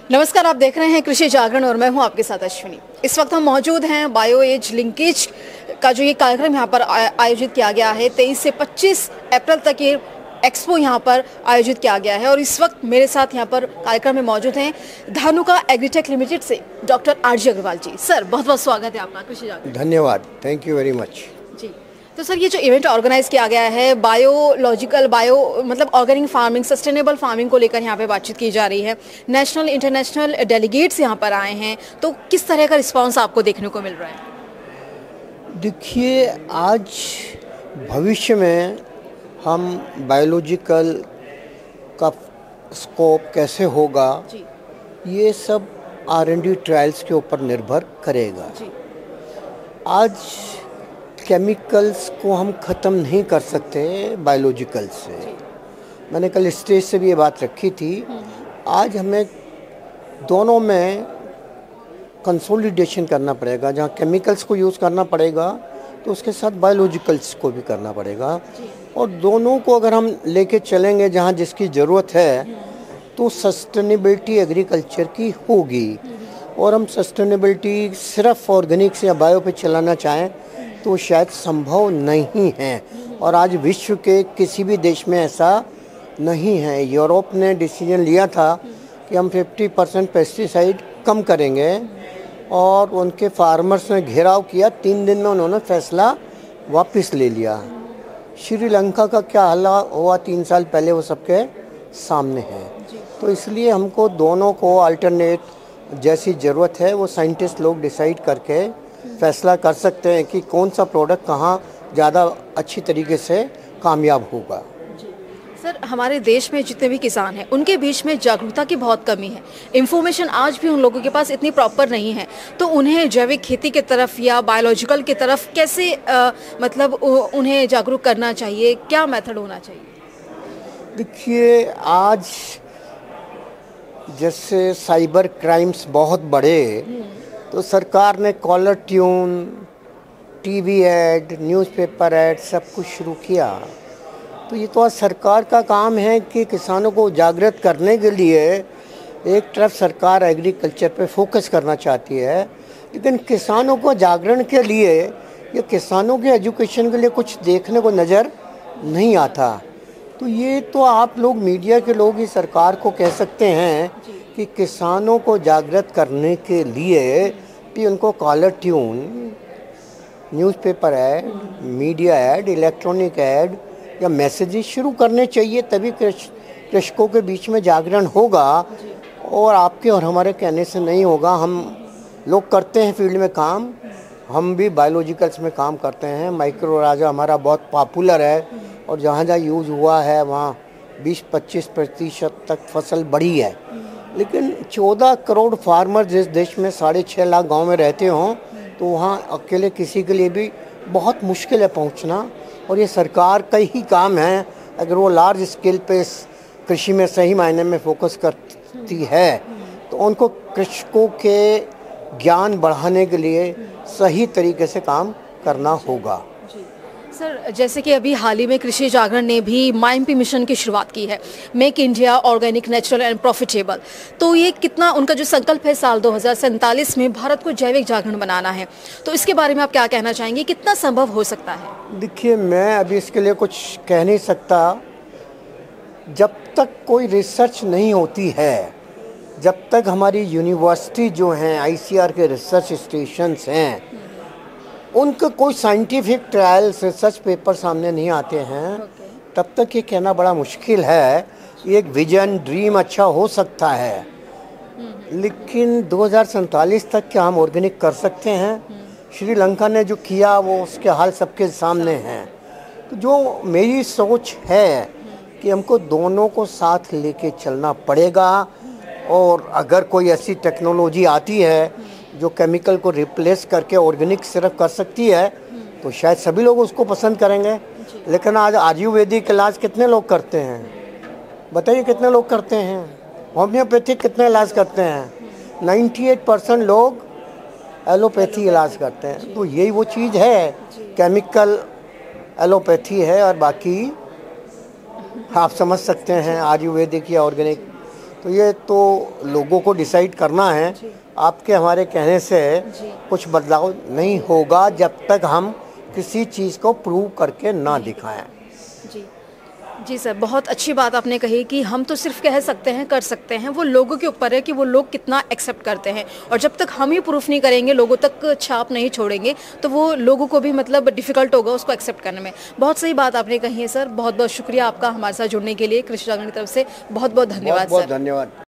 नमस्कार, आप देख रहे हैं कृषि जागरण और मैं हूं आपके साथ अश्विनी। इस वक्त हम मौजूद हैं बायो एज लिंकेज का जो ये कार्यक्रम यहाँ पर आयोजित किया गया है। 23 से 25 अप्रैल तक ये एक्सपो यहाँ पर आयोजित किया गया है और इस वक्त मेरे साथ यहाँ पर कार्यक्रम में मौजूद हैं धानुका एग्रीटेक लिमिटेड से डॉक्टर आरजी अग्रवाल जी। सर, बहुत बहुत स्वागत है आपका कृषि जागरण। धन्यवाद, थैंक यू वेरी मच जी। तो सर, ये जो इवेंट ऑर्गेनाइज किया गया है बायोलॉजिकल मतलब ऑर्गेनिक फार्मिंग, सस्टेनेबल फार्मिंग को लेकर यहाँ पे बातचीत की जा रही है। नेशनल इंटरनेशनल डेलीगेट्स यहाँ पर आए हैं, तो किस तरह का रिस्पांस आपको देखने को मिल रहा है? देखिए, आज भविष्य में हम बायोलॉजिकल का स्कोप कैसे होगा जी। ये सब R&D ट्रायल्स के ऊपर निर्भर करेगा। जी। आज केमिकल्स को हम ख़त्म नहीं कर सकते बायोलॉजिकल से। मैंने कल स्टेज से भी ये बात रखी थी। आज हमें दोनों में कंसोलिडेशन करना पड़ेगा। जहाँ केमिकल्स को यूज़ करना पड़ेगा तो उसके साथ बायोलॉजिकल्स को भी करना पड़ेगा और दोनों को अगर हम लेके चलेंगे जहाँ जिसकी ज़रूरत है तो सस्टेनेबिलिटी एग्रीकल्चर की होगी। और हम सस्टेनेबिलिटी सिर्फ ऑर्गेनिक्स या बायो पे चलाना चाहें तो शायद संभव नहीं है और आज विश्व के किसी भी देश में ऐसा नहीं है। यूरोप ने डिसीजन लिया था कि हम 50% पेस्टिसाइड कम करेंगे और उनके फार्मर्स ने घेराव किया। 3 दिन में उन्होंने फैसला वापस ले लिया। श्रीलंका का क्या हाल हुआ 3 साल पहले वो सबके सामने है। तो इसलिए हमको दोनों को अल्टरनेट जैसी ज़रूरत है वो साइंटिस्ट लोग डिसाइड करके फैसला कर सकते हैं कि कौन सा प्रोडक्ट कहाँ ज़्यादा अच्छी तरीके से कामयाब होगा। सर, हमारे देश में जितने भी किसान हैं उनके बीच में जागरूकता की बहुत कमी है। इन्फॉर्मेशन आज भी उन लोगों के पास इतनी प्रॉपर नहीं है, तो उन्हें जैविक खेती की तरफ या बायोलॉजिकल की तरफ कैसे मतलब उन्हें जागरूक करना चाहिए? क्या मेथड होना चाहिए? देखिए, आज जैसे साइबर क्राइम्स बहुत बढ़े तो सरकार ने caller tune, TV add, newspaper ad सब कुछ शुरू किया। तो ये तो आज सरकार का काम है कि किसानों को जागृत करने के लिए एक तरफ सरकार एग्रीकल्चर पे फोकस करना चाहती है, लेकिन किसानों को जागरण के लिए या किसानों के एजुकेशन के लिए कुछ देखने को नज़र नहीं आता। तो ये तो आप लोग मीडिया के लोग ही सरकार को कह सकते हैं कि किसानों को जागृत करने के लिए भी उनको caller tune, newspaper ad, media add, electronic add या मैसेजेस शुरू करने चाहिए। तभी कृषकों के बीच में जागरण होगा और आपके और हमारे कहने से नहीं होगा। हम लोग करते हैं फील्ड में काम, हम भी बायोलॉजिकल्स में काम करते हैं। माइक्रो राजा हमारा बहुत पॉपुलर है और जहाँ जहाँ यूज़ हुआ है वहाँ 20-25% तक फसल बढ़ी है। लेकिन 14 करोड़ फार्मर जिस देश में 6.5 लाख गांव में रहते हों तो वहाँ अकेले किसी के लिए भी बहुत मुश्किल है पहुँचना। और ये सरकार का ही काम है, अगर वो लार्ज स्केल पे कृषि में सही मायने में फोकस करती है तो उनको कृषकों के ज्ञान बढ़ाने के लिए सही तरीके से काम करना होगा। सर, जैसे कि अभी हाल ही में कृषि जागरण ने भी माइमपी मिशन की शुरुआत की है, make India organic, natural and profitable. तो ये कितना उनका जो संकल्प है साल 2047 में भारत को जैविक जागरण बनाना है, तो इसके बारे में आप क्या कहना चाहेंगे? कितना संभव हो सकता है? देखिए, मैं अभी इसके लिए कुछ कह नहीं सकता। जब तक कोई रिसर्च नहीं होती है, जब तक हमारी यूनिवर्सिटी जो हैं, ICAR के रिसर्च स्टेशंस हैं, उनका कोई साइंटिफिक ट्रायल्स, रिसर्च पेपर सामने नहीं आते हैं, तब तक ये कहना बड़ा मुश्किल है। एक विजन, ड्रीम अच्छा हो सकता है, लेकिन 2047 तक क्या हम ऑर्गेनिक कर सकते हैं? श्रीलंका ने जो किया वो उसके हाल सबके सामने हैं। तो जो मेरी सोच है कि हमको दोनों को साथ लेके चलना पड़ेगा और अगर कोई ऐसी टेक्नोलॉजी आती है जो केमिकल को रिप्लेस करके ऑर्गेनिक सिर्फ कर सकती है तो शायद सभी लोग उसको पसंद करेंगे। लेकिन आज आयुर्वेदिक इलाज कितने लोग करते हैं? बताइए, कितने लोग करते हैं? होम्योपैथिक कितने इलाज करते हैं? 98% लोग एलोपैथी इलाज करते हैं। तो यही वो चीज़ है, केमिकल एलोपैथी है और बाकी आप समझ सकते हैं आयुर्वेदिक या ऑर्गेनिक। तो ये तो लोगों को डिसाइड करना है। आपके हमारे कहने से कुछ बदलाव नहीं होगा जब तक हम किसी चीज़ को प्रूव करके ना दिखाएं। जी जी सर, बहुत अच्छी बात आपने कही कि हम तो सिर्फ कह सकते हैं, कर सकते हैं, वो लोगों के ऊपर है कि वो लोग कितना एक्सेप्ट करते हैं। और जब तक हम ही प्रूफ नहीं करेंगे, लोगों तक छाप नहीं छोड़ेंगे, तो वो लोगों को भी मतलब डिफ़िकल्ट होगा उसको एक्सेप्ट करने में। बहुत सही बात आपने कही है सर, बहुत बहुत शुक्रिया आपका हमारे साथ जुड़ने के लिए। कृषि जागरण की तरफ से बहुत बहुत धन्यवाद सर। धन्यवाद।